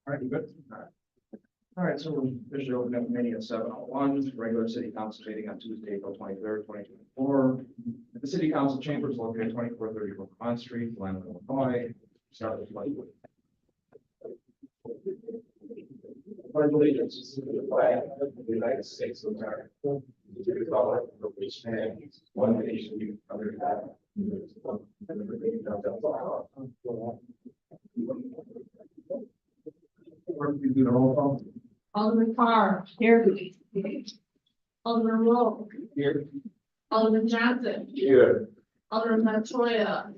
All right, you good? All right, so we're officially opening up the meeting at 7:01, regular city council meeting on Tuesday, April 23rd, 2024. The city council chambers located at 2430 Vermont Street, Willamette, Illinois. Start with flight. Pledge allegiance to the flag of the United States of America, to the republic for which stands one nation under God, indivisible, with liberty and justice for all. Clerk, please do the roll call. Alderman Carr. Here. Alderman Roll. Here. Alderman Johnson. Here. Alderman Montoya.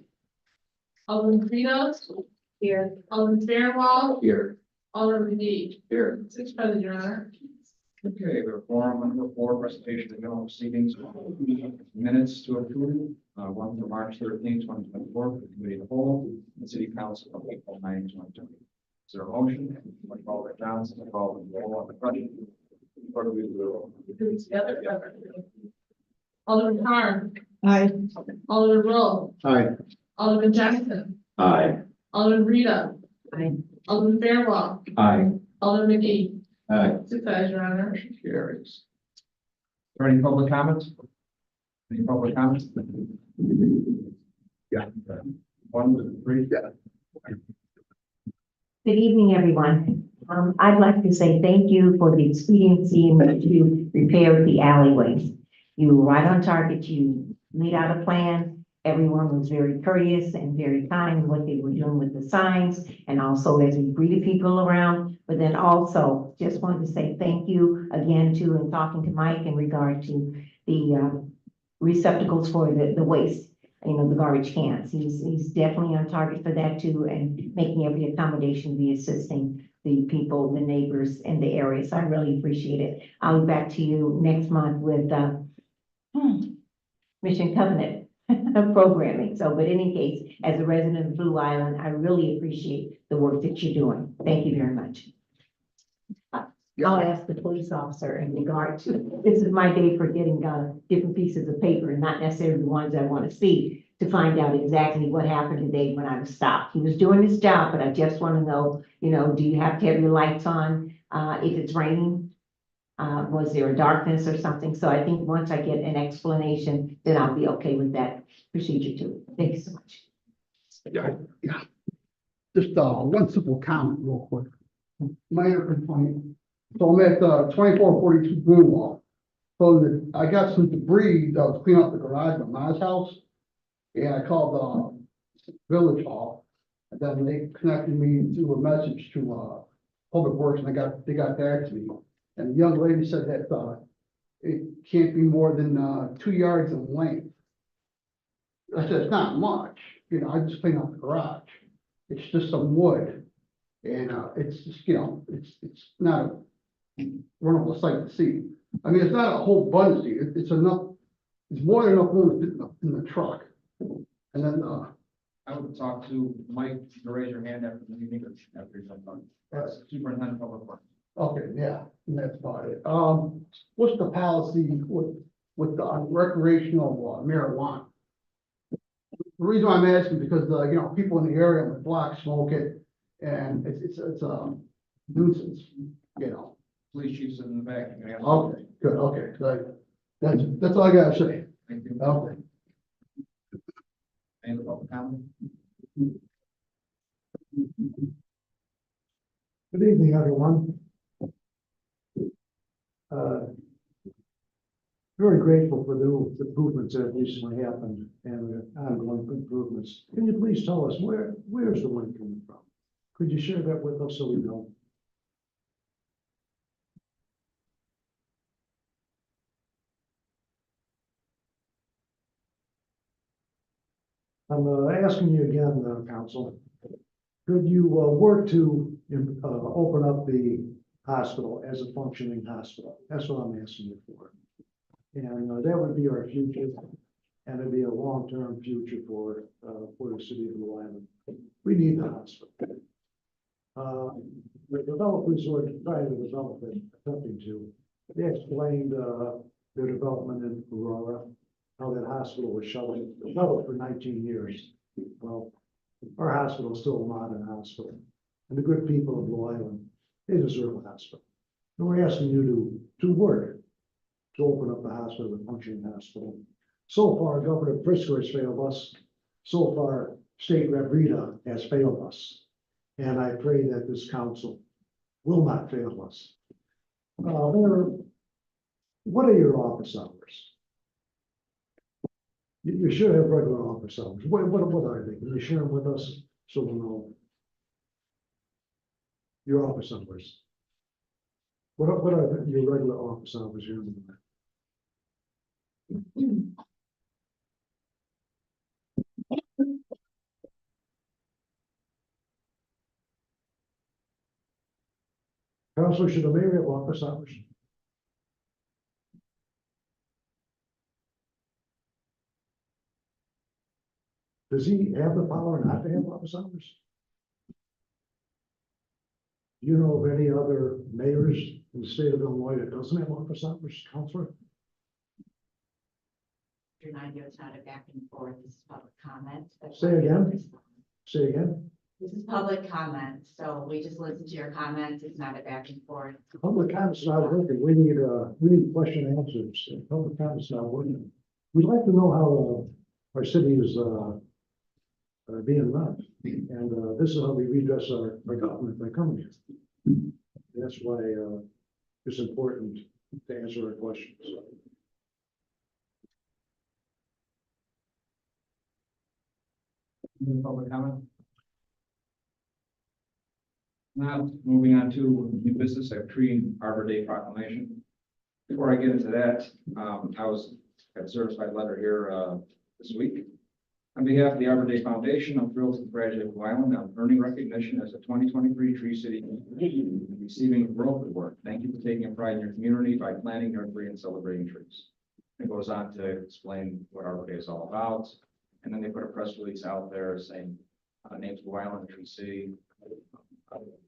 Alderman Fritos. Here. Alderman Fairwell. Here. Alderman McGee. Here. Six present, Your Honor. Okay, we have forum number 4, presentation of general proceedings. Minutes to approve, one for March 13th, 2024, for the committee of the whole, the city council of April 9th, 2020. Is there a motion? Alderman Johnson, Alderman Roll on the question. Clerk, please do the roll. Do it together. Alderman Carr. Aye. Alderman Roll. Aye. Alderman Johnson. Aye. Alderman Rita. Aye. Alderman Fairwell. Aye. Alderman McGee. Aye. Six eyes, Your Honor. Motion carries. Is there any public comments? Any public comments? Yeah. 1 to 3. Yeah. Good evening, everyone. I'd like to say thank you for the expediency in which you repaired the alleyways. You were right on target. You laid out a plan. Everyone was very courteous and very kind in what they were doing with the signs and also as we greeted people around. But then also just wanted to say thank you again to and talking to Mike in regard to the receptacles for the waste. You know, the garbage cans. He's definitely on target for that too, and making every accommodation to be assisting the people, the neighbors in the area. So I really appreciate it. I'll be back to you next month with Mission Covenant programming. So, but in any case, as a resident of Blue Island, I really appreciate the work that you're doing. Thank you very much. I'll ask the police officer in regard to, this is my day for getting different pieces of paper and not necessarily the ones I want to see, to find out exactly what happened today when I was stopped. He was doing his job, but I just want to know, you know, do you have to have your lights on if it's raining? Was there a darkness or something? So I think once I get an explanation, then I'll be okay with that procedure too. Thank you so much. Yeah. Just one simple comment real quick. Minor complaint. So I'm at 2442 Greenwald. So I got some debris that was cleaning up the garage at my house. And I called the village hall. And then they connected me to a message to Public Works, and they got back to me. And the young lady said that it can't be more than 2 yards in length. I said, it's not much, you know, I just clean up the garage. It's just some wood. And it's just, you know, it's not a runnable sight to see. I mean, it's not a whole bunch, it's enough, it's more than enough room to fit in the truck. And then I would talk to Mike to raise your hand after the meeting, after you're done. That's Superintendent of Public Works. okay, yeah, and that's about it. What's the policy with the recreational marijuana? The reason why I'm asking because you know, people in the area on the block smoke it, and it's a nuisance, you know. Police chief's in the back. You can ask. Okay, good, okay, so that's all I gotta say. Thank you. Okay. Any public comment? Good evening, everyone. Very grateful for the improvements that recently happened and the ongoing improvements. Can you please tell us where's the wind coming from? Could you share that with us so we know? I'm asking you again, Council. Could you work to open up the hospital as a functioning hospital? That's what I'm asking you for. And that would be our future, and it'd be a long-term future for the city of Blue Island. We need the hospital. The developers who are trying to develop it, attempting to, they explained their development in Aurora, how that hospital was shuttled for 19 years. Well, our hospital is still a modern hospital. and the good people of Blue Island, they deserve a hospital. And we're asking you to work to open up the hospital, the functioning hospital. So far, Governor Pritzker has failed us. So far, State Rep Rita has failed us. And I pray that this council will not fail us. What are your office hours? You should have regular office hours. What are they? Can you share them with us so we'll know? Your office hours. What are your regular office hours here in the Councilor, should the mayor have office hours? Does he have the power not to have office hours? Do you know of any other mayors in the state of Illinois that doesn't have office hours, Councilor? Remind you, it's not a back and forth, this is public comment. Say again? Say again? This is public comment, so we just listen to your comments, it's not a back and forth. Public comments not working. We need question and answers. Public comments not working. We'd like to know how our city is being run. And this is how we redress our government by coming here. That's why it's important to answer our questions. Any public comment? Now, moving on to new business, I have Tree Arbor Day proclamation. Before I get into that, got a certified letter here this week. On behalf of the Arbor Day Foundation, I'm thrilled to congratulate Blue Island on earning recognition as a 2023 Tree City and receiving a growth award. Thank you for taking a pride in your community by planting, nurturing, and celebrating trees. It goes on to explain what Arbor Day is all about. And then they put a press release out there saying names Blue Island, Tree City,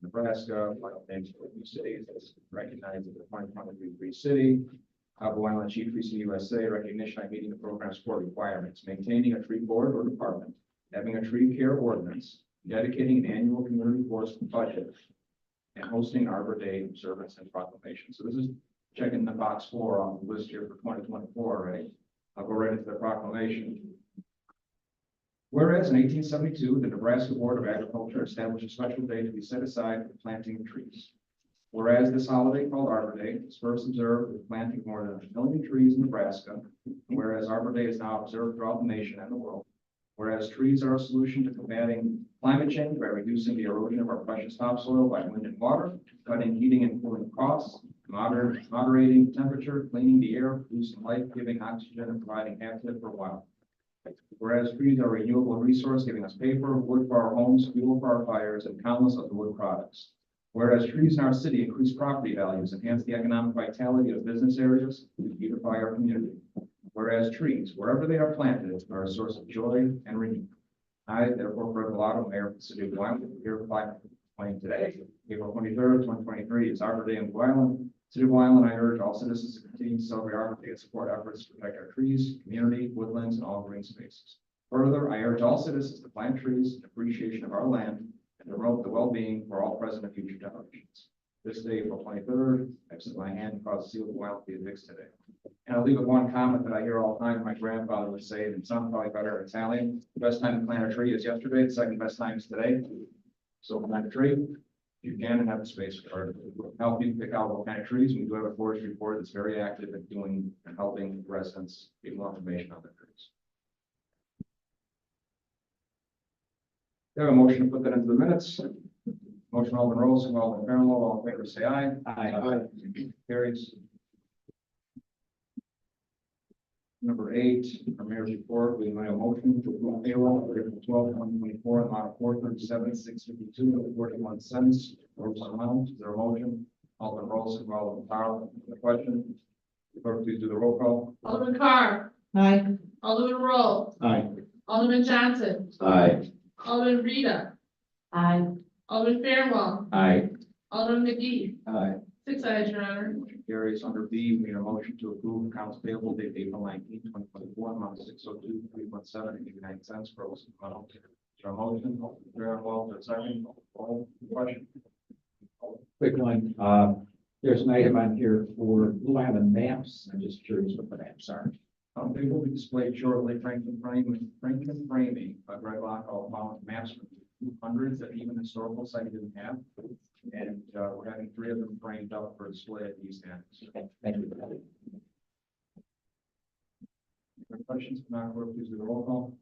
Nebraska, names for new cities that's recognized as the 2023 Tree City. Blue Island Chief Tree City USA recognition by meeting the program's core requirements, maintaining a tree board or department, having a tree care ordinance, dedicating an annual community forest budget, and hosting Arbor Day observance and proclamation. So this is checking the box 4 on the list here for 2024, right? I'll go right into the proclamation. Whereas in 1872, the Nebraska Board of Agriculture established a special day to be set aside for planting of trees. Whereas this holiday called Arbor Day was first observed with planting more than 1 million trees in Nebraska, whereas Arbor Day is now observed throughout the nation and the world. Whereas trees are a solution to combating climate change by reducing the erosion of our precious topsoil by wind and water, cutting heating and cooling costs, moderating temperature, cleaning the air, producing life, giving oxygen, and providing habitat for wildlife. Whereas trees are a renewable resource, giving us paper, wood for our homes, fuel for our fires, and countless other wood products. Whereas trees in our city increase property values, enhance the economic vitality of business areas, and beautify our community. Whereas trees, wherever they are planted, are a source of joy and renewal. I, therefore, Fred Bellato, Mayor of the City of Blue Island, here to proclaim today, April 23rd, 2023, is Arbor Day in Blue Island. City of Blue Island, I urge all citizens to continue to celebrate Arbor Day and support efforts to protect our trees, community, woodlands, and all green spaces. Further, I urge all citizens to plant trees in appreciation of our land and to promote the well-being for all present and future generations. This day, April 23rd, I extend my hand and cause the seal of Blue Island to be affixed today. And I'll leave with one comment that I hear all the time. My grandfather would say, and some probably better Italian, the best time to plant a tree is yesterday, the second best time is today. So plant a tree. You can and have the space for it. Help you pick out what kind of trees. We do have a forestry board that's very active at doing and helping residents get more information on their trees. We have a motion to put that into the minutes. Motion Alderman Rolls, Alderman Fairwell, all in favor, say aye. Aye. Carries. Number 8, our mayor's report, we have a motion to approve payroll for April 12, 2024, amount of $437,652 and 41 cents. Amount. Is there a motion? Alderman Rolls, Alderman Powell, the question. Clerk, please do the roll call. Alderman Carr. Aye. Alderman Roll. Aye. Alderman Johnson. Aye. Alderman Rita. Aye. Alderman Fairwell. Aye. Alderman McGee. Aye. 6 ayes, your honor. Motion carries. Under B, we need a motion to approve accounts payable dated April 19, 2024, amount of $602,317.89 for there a motion? Fairwell, for a second. Roll, question. Quick one, there's an item on here for Blue Island maps. I'm just curious what the maps are. They will be displayed shortly. Franklin Framing, Greg Lockout found maps from the 200s that even historical site didn't have. And, we're having 3 of them framed up for display at these ends. Okay, thank you. Any questions? If not, clerk, please do the roll call.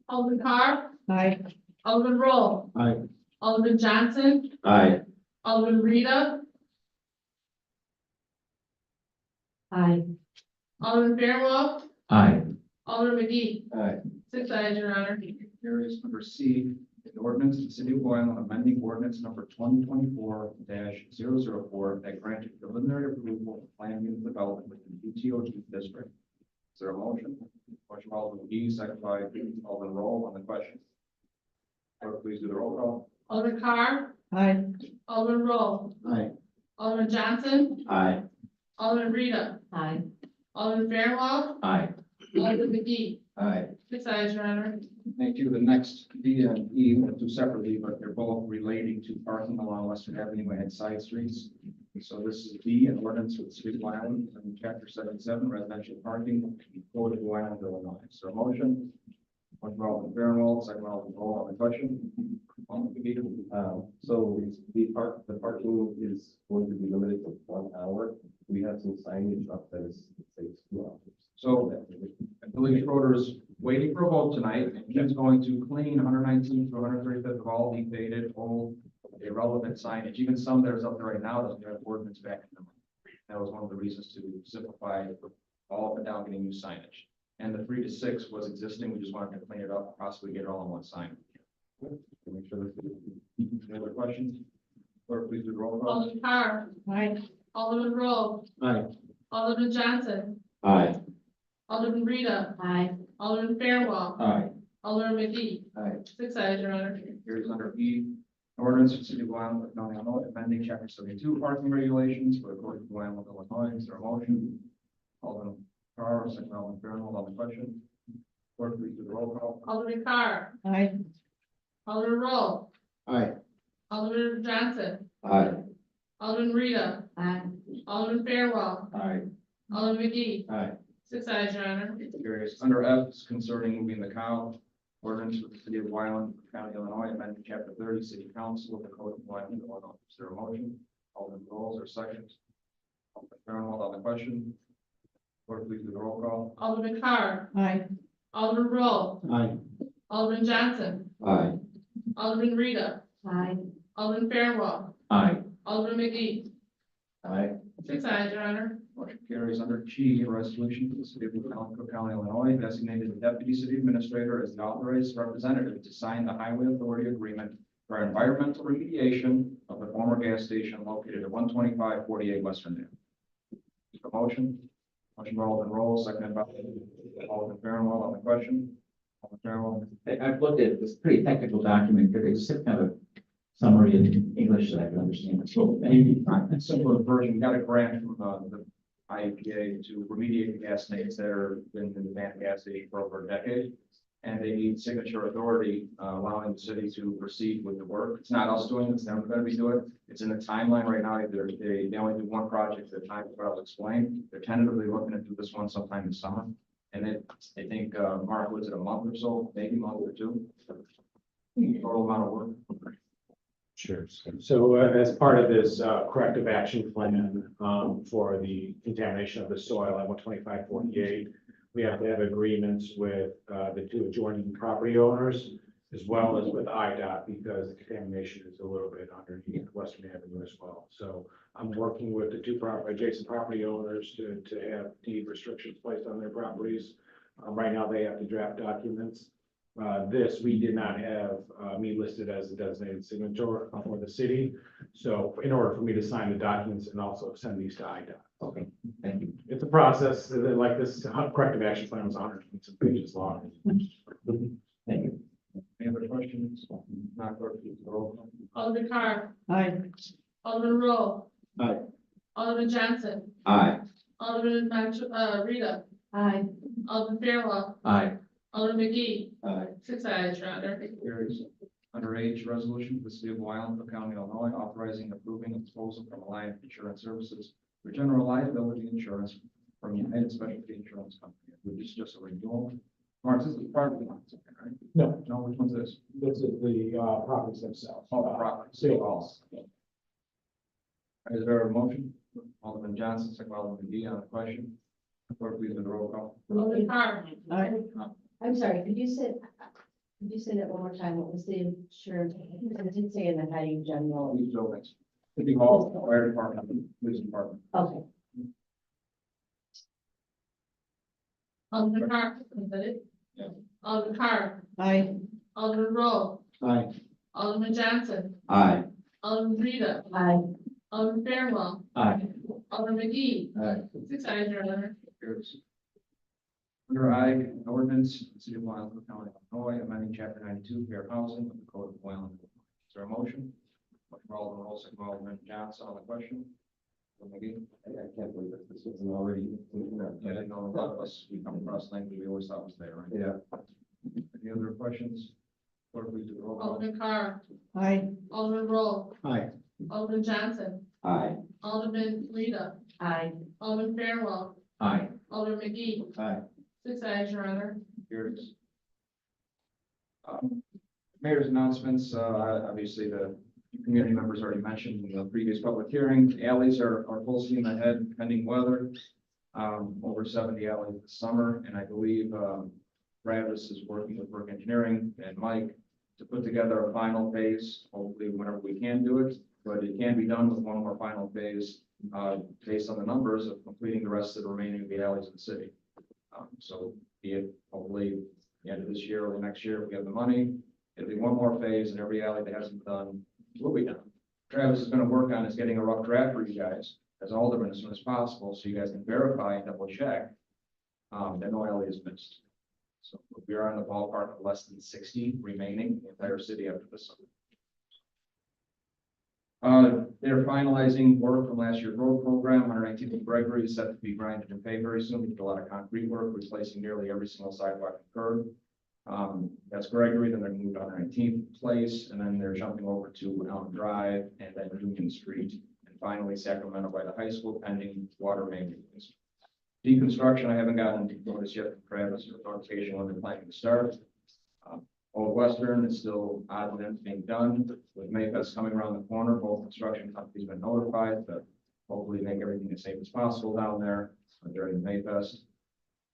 Alderman Carr. Aye. Alderman Roll. Aye. Alderman Johnson. Aye. Alderman Rita. Aye. Alderman Fairwell. Aye. Alderman McGee. Aye. 6 ayes, your honor. Carries. Under C, an ordinance, the city of Blue Island amending ordinance number 2024-004 that granted preliminary approval of plan unit development within the UTOG district. Is there a motion? Motion by Alderman McGee, second by Alderman Roll on the question. Clerk, please do the roll call. Alderman Carr. Aye. Alderman Roll. Aye. Alderman Johnson. Aye. Alderman Rita. Aye. Alderman Fairwell. Aye. Alderman McGee. Aye. 6 ayes, your honor. Thank you. The next D and E will do separately, but they're both relating to parking along Western Avenue and side streets. So this is D, an ordinance with the city of Blue Island and chapter 77 residential parking, code of Blue Island, Illinois. So motion. Motion by Alderman Fairwell, second by Alderman Roll on the question. Alderman McGee. So the parking is going to be limited to 1 hour. We have some signage up that is, say, 2 hours. So I believe Schroeder is waiting for a vote tonight, and he's going to clean 119th to 135th of all the faded, old, irrelevant signage, even some that is up there right now doesn't have ordinance back in them. That was one of the reasons to simplify all up and down getting new signage. And the 3 to 6 was existing, we just wanted to clean it up, possibly get it all on one sign. Make sure that Any other questions? Clerk, please do the roll call. Alderman Carr. Aye. Alderman Roll. Aye. Alderman Johnson. Aye. Alderman Rita. Aye. Alderman Fairwell. Aye. Alderman McGee. Aye. 6 ayes, your honor. Here's under E, ordinance of the city of Blue Island, County of Illinois, amending chapter 72 parking regulations for the code of Blue Island, Illinois. Is there a motion? Alderman Carr, second by Alderman Fairwell on the question. Clerk, please do the roll call. Alderman Carr. Aye. Alderman Roll. Aye. Alderman Johnson. Aye. Alderman Rita. Aye. Alderman Fairwell. Aye. Alderman McGee. Aye. 6 ayes, your honor. Carries. Under F is concerning moving the cow. Ordinance with the city of Blue Island, County of Illinois, amending chapter 30, city council of the code of Blue Island, Illinois. Is there a motion? Alderman Rolls or second? Alderman Fairwell on the question. Clerk, please do the roll call. Alderman Carr. Aye. Alderman Roll. Aye. Alderman Johnson. Aye. Alderman Rita. Aye. Alderman Fairwell. Aye. Alderman McGee. Aye. 6 ayes, your honor. Motion carries. Under G, a resolution for the city of Blue Island, Cook County, Illinois, designated the deputy city administrator as the authorized representative to sign the highway authority agreement for environmental remediation of the former gas station located at 12548 Western Ave. A motion. Motion by Alderman Roll, seconded by Alderman Fairwell on the question. Alderman Fairwell. I've looked at this pretty technical document, but it's kind of a summary in English that I can understand. So, A simpler version, we got a grant from the IEPA to remediate the gas tanks that are been in the banned gas station for over a decade. And they need signature authority, allowing the city to proceed with the work. It's not us doing it, it's them going to be doing it. It's in the timeline right now. They only do one project at a time, but I'll explain. They're tentatively looking to do this one sometime this summer. And I think, Mark, was it a month or so, maybe a month or two? Total amount of work. Sure. So as part of this corrective action plan for the contamination of the soil at 12548, we have to have agreements with the 2 adjoining property owners as well as with IDOT because the contamination is a little bit underneath Western Avenue as well. So I'm working with the 2 adjacent property owners to have deed restrictions placed on their properties. Right now, they have to draft documents. We did not have me listed as a designated signature for the city. So in order for me to sign the documents and also send these to IDOT. okay, thank you. It's a process, like this corrective action plan was 100 pages long. Thank you. Any other questions? Not clerk, please the roll call. Alderman Carr. Aye. Alderman Roll. Aye. Alderman Johnson. Aye. Alderman Rita. Aye. Alderman Fairwell. Aye. Alderman McGee. Aye. 6 ayes, your honor. Carries. Under H, resolution for the city of Blue Island, Cook County, Illinois, authorizing and approving the disposal from Alliant Insurance Services for general liability insurance from United Specialty Insurance Company, which is just a renewal. Mark, this is part of the one, right? No, No, which one's this? this is the properties themselves. Oh, the property. City halls. Is there a motion? Alderman Johnson, second by Alderman McGee on the question. Clerk, please do the roll call. Alderman Carr. I'm sorry, could you say that one more time? What was the insurance? I did say in the heading general. These buildings. City Hall, Fire Department, Police Department. Okay. Alderman Carr. Is that it? Yeah. Alderman Carr. Aye. Alderman Roll. Aye. Alderman Johnson. Aye. Alderman Rita. Aye. Alderman Fairwell. Aye. Alderman McGee. Aye. 6 ayes, your honor. Carries. Under I, an ordinance, the city of Blue Island, Cook County, Illinois, amending chapter 92, fair housing of the code of Blue Island. Is there a motion? Motion for Alderman Roll, second by Alderman Johnson on the question. Alderman McGee? I can't believe that this wasn't already. I didn't know about us. We come across language we always thought was there, right? Yeah. Any other questions? Clerk, please do the roll call. Alderman Carr. Aye. Alderman Roll. Aye. Alderman Johnson. Aye. Alderman Rita. Aye. Alderman Fairwell. Aye. Alderman McGee. Aye. 6 ayes, your honor. Carries. Mayor's announcements, obviously the community members already mentioned in the previous public hearing. The alleys are full steam ahead pending weather. Over 70 alleys this summer, and I believe Travis is working with Burke Engineering and Mike to put together a final phase, hopefully whenever we can do it, but it can be done with one more final phase based on the numbers of completing the rest of the remaining of the alleys in the city. So be it hopefully the end of this year or next year, if we have the money, it'll be one more phase and every alley that hasn't been done will be done. Travis is going to work on is getting a rough draft for you guys as aldermen as soon as possible, so you guys can verify and double check that no alley is missed. So we are in the ballpark of less than 60 remaining in the entire city after this summer. They're finalizing work from last year's road program. 119th and Gregory is set to be grinded and paved very soon. We did a lot of concrete work, replacing nearly every single sidewalk and curb. That's Gregory, then they're moving to 119th Place, and then they're jumping over to Elm Drive and then Union Street. And finally, Sacramento by the high school pending water main. Deconstruction, I haven't gotten notice yet from Travis or notification when they're planning to start. Old Western is still odd and being done with Mayfest coming around the corner. Both construction companies have been notified to hopefully make everything as safe as possible down there during Mayfest.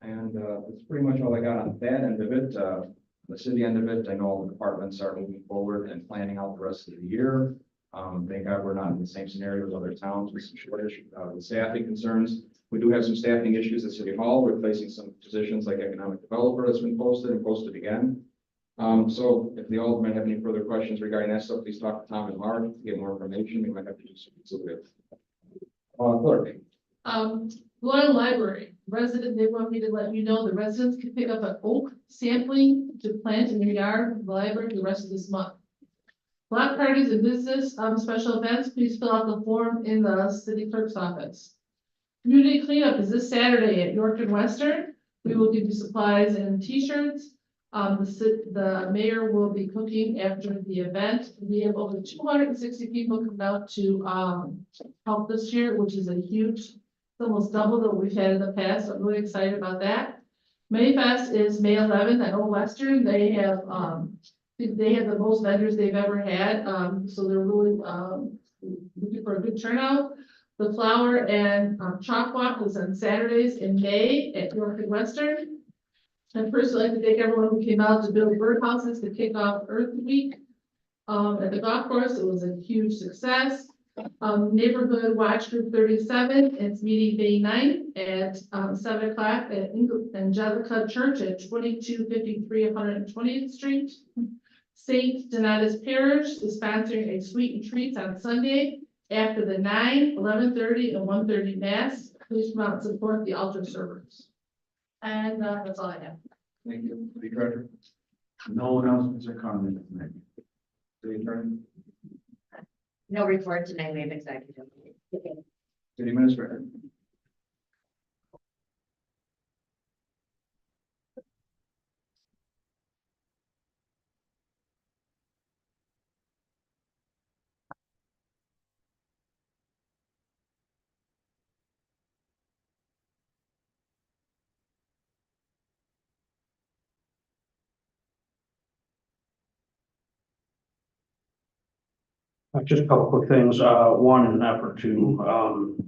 And that's pretty much all I got on that end of it. The city end of it, I know all the departments are moving forward and planning out the rest of the year. Thank God we're not in the same scenario as other towns with some shortage with staffing concerns. We do have some staffing issues at City Hall, replacing some positions like economic developer that's been posted and posted again. So if the aldermen have any further questions regarding that stuff, please talk to Tom and Mark to get more information. We might have to do some with. Clerk. Blue Island Library resident, they want me to let you know the residents can pick up an oak sampling to plant in their yard, of the library for the rest of this month. Block parties and business, special events, please fill out the form in the city clerk's office. Community cleanup is this Saturday at York and Western. We will give you supplies and t-shirts. The mayor will be cooking after the event. We have over 260 people come out to help this year, which is a huge, it's almost double that we've had in the past. I'm really excited about that. Mayfest is May 11th at Old Western. They have the most vendors they've ever had. So they're really looking for a good turnout. The flower and chalk walk is on Saturdays in May at York and Western. And first, I'd like to thank everyone who came out to build birdhouses to kick off Earth Week. At the golf course, it was a huge success. Neighborhood Watch Group 37, it's meeting May 9th at 7 o'clock at Angelica Church at 2253 120th Street. St. Donatus Parish is sponsoring a sweet and treats on Sunday after the 9, 11:30, and 1:30 mass. Please come out and support the altar servers. And that's all I have. Thank you. City Treasurer. No announcements or comments tonight. City Attorney. No report tonight, we have executive. City Administrator. Just a couple quick things. One, in an effort to,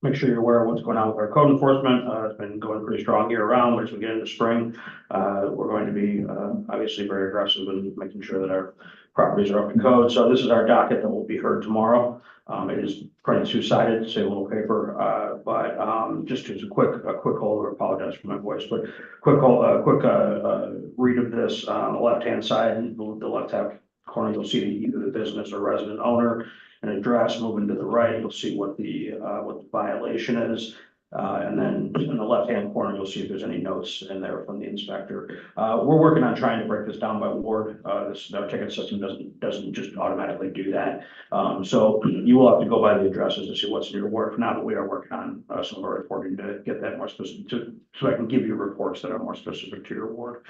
make sure you're aware of what's going on with our code enforcement. It's been going pretty strong year round, but as we get into spring, we're going to be, obviously very aggressive in making sure that our properties are up to code. So this is our docket that will be heard tomorrow. It is printed two-sided, say a little paper, but just as a quick hold, or apologize for my voice, but quick read of this. On the left-hand side, the left-hand corner, you'll see either the business or resident owner and address. Moving to the right, you'll see what the violation is. And then in the left-hand corner, you'll see if there's any notes in there from the inspector. We're working on trying to break this down by ward. Our ticket system doesn't just automatically do that. So you will have to go by the addresses to see what's in your ward for now, but we are working on some of our reporting to get that more specific, so I can give you reports that are more specific to your ward.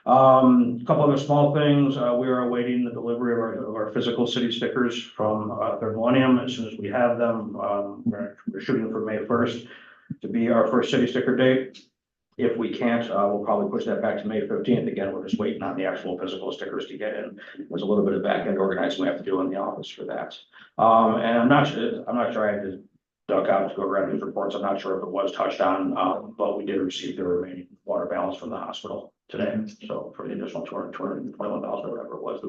A couple other small things. We are awaiting the delivery of our physical city stickers from Third Millennium. As soon as we have them, we're shooting for May 1st to be our first city sticker date. If we can't, we'll probably push that back to May 15th. Again, we're just waiting on the actual physical stickers to get in. There's a little bit of back end organizing we have to do in the office for that. And I'm not sure I had to duck out to go grab these reports. I'm not sure if it was touched on, but we did receive the remaining water balance from the hospital today. So for the additional 221,000 or whatever it was,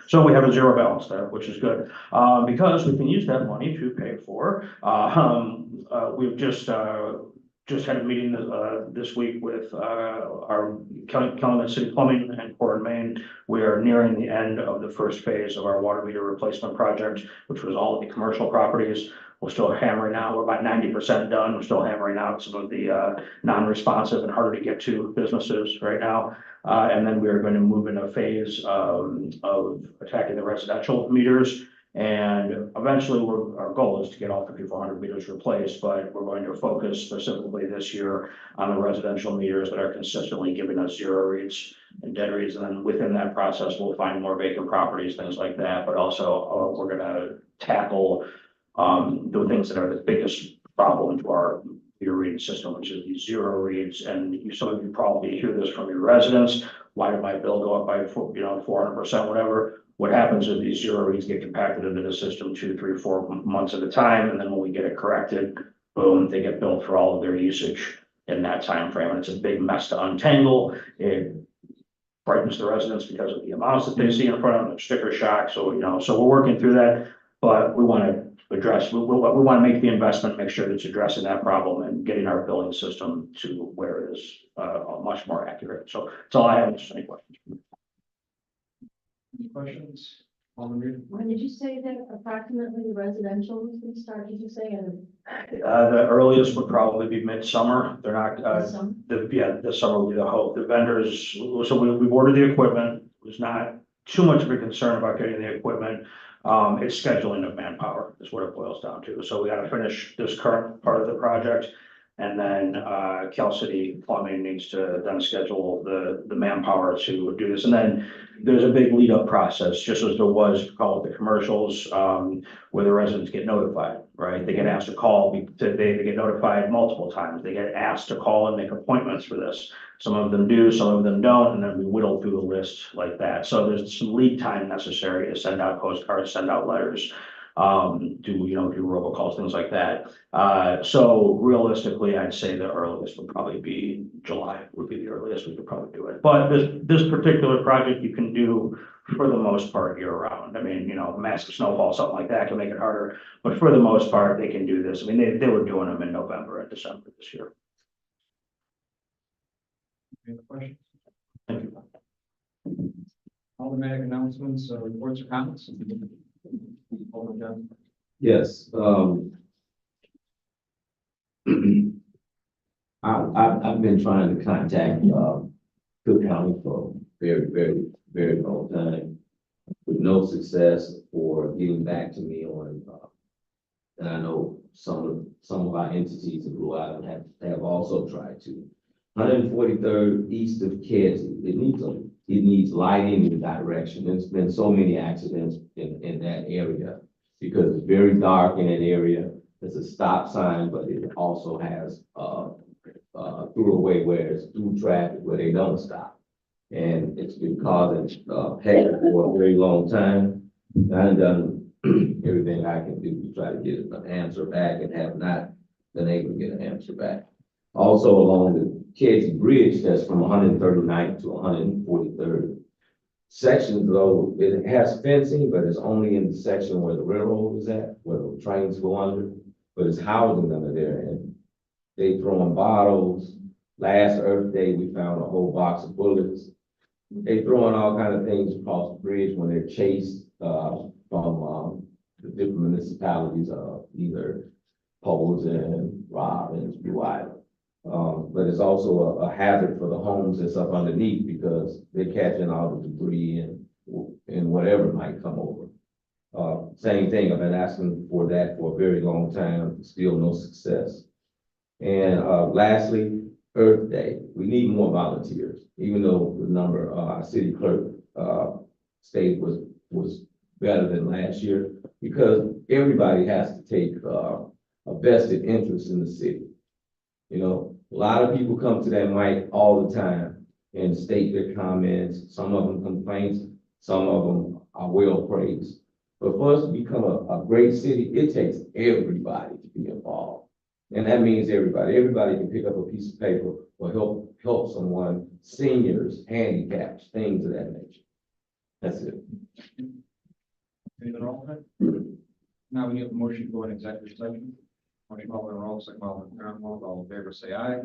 so we have a zero balance there, which is good, because we can use that money to pay for. We've just had a meeting this week with our Calumet City Plumbing and Core and Main. We are nearing the end of the first phase of our water meter replacement project, which was all of the commercial properties. We're still hammering out. We're about 90% done. We're still hammering out some of the non-responsive and harder to get to businesses right now. And then we are going to move in a phase of attacking the residential meters. And eventually our goal is to get all 5,400 meters replaced, but we're going to focus specifically this year on the residential meters that are consistently giving us zero reads and dead reads. And then within that process, we'll find more vacant properties, things like that. But also we're going to tackle the things that are the biggest problem to our meter reading system, which is these zero reads. And some of you probably hear this from your residents. Why did my bill go up by 400%, whatever? What happens is these zero reads get compacted into the system 2, 3, 4 months at a time. And then when we get it corrected, boom, they get billed for all of their usage in that time frame. And it's a big mess to untangle. It frightens the residents because of the amounts that they see in front of them, sticker shock. So, so we're working through that, but we want to address, we want to make the investment, make sure that it's addressing that problem and getting our billing system to where it is much more accurate. So that's all I have. Just any questions? Any questions? Alderman Reed? When did you say that approximately the residential was going to start, did you say? The earliest would probably be midsummer. They're not, Some? the summer would be the hope. The vendors, so we've ordered the equipment. There's not too much of a concern about getting the equipment. It's scheduling of manpower is what it boils down to. So we got to finish this current part of the project. And then Cal City Plumbing needs to then schedule the manpower to do this. And then there's a big lead up process, just as there was called the commercials, where the residents get notified, right? They get asked to call, they get notified multiple times. They get asked to call and make appointments for this. Some of them do, some of them don't, and then we whittle through the list like that. So there's some lead time necessary to send out postcards, send out letters, do robocalls, things like that. So realistically, I'd say the earliest would probably be July would be the earliest we could probably do it. But this particular project you can do for the most part year round. I mean, massive snowfall, something like that can make it harder, but for the most part, they can do this. I mean, they were doing them in November and December this year. Any other questions? Thank you. Aldermanic announcements, reports or comments? Alderman Johnson? Yes, I've been trying to contact Cook County for very long time with no success for getting back to me on. And I know some of our entities in Blue Island have also tried to. 143rd east of Kedzie, it needs lighting in that direction. There's been so many accidents in that area because it's very dark in that area. There's a stop sign, but it also has a throughway where it's through traffic where they don't stop. And it's been causing headache for a very long time. I've done everything I can do to try to get an answer back and have not been able to get an answer back. Also along the Kedzie Bridge, that's from 139th to 143rd. Sections though, it has fencing, but it's only in the section where the railroad is at, where the trains go under, but it's housing under there, and they throwing bottles. Last Earth Day, we found a whole box of bullets. They throwing all kind of things across the bridge when they're chased, from, the different municipalities, either Polson, Robbins, Blue Island. But it's also a hazard for the homes that's up underneath because they're catching all the debris and whatever might come over. Same thing, I've been asking for that for a very long time, still no success. And, lastly, Earth Day, we need more volunteers, even though the number, our city clerk, state was better than last year, because everybody has to take, a vested interest in the city. You know, a lot of people come to that mic all the time and state their comments, some of them complaints, some of them are well praised. But for us to become a great city, it takes everybody to be involved. And that means everybody. Everybody can pick up a piece of paper or help someone, seniors, handicapped, things of that nature. That's it. Anything wrong with that? Now we need a motion to go in executive session. Motion, Alderman Roll, second by Alderman Fairwell, all in favor, say aye.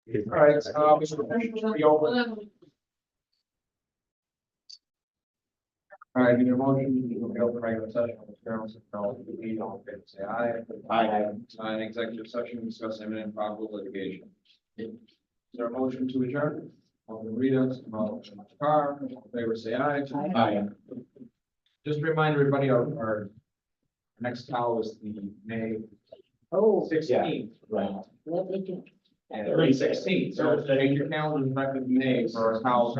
All right, reopen. All right, need a motion to reopen regular session with Carol, all in favor, say aye. Aye. Executive session, to discuss imminent and probable litigation. Is there a motion to adjourn? Alderman Rita, Alderman Carr, all in favor, say aye. Aye. Just a reminder, everybody, our next call is the May Oh, 16th. Right. what they do. And 16th, so take your calendars back in May for our call.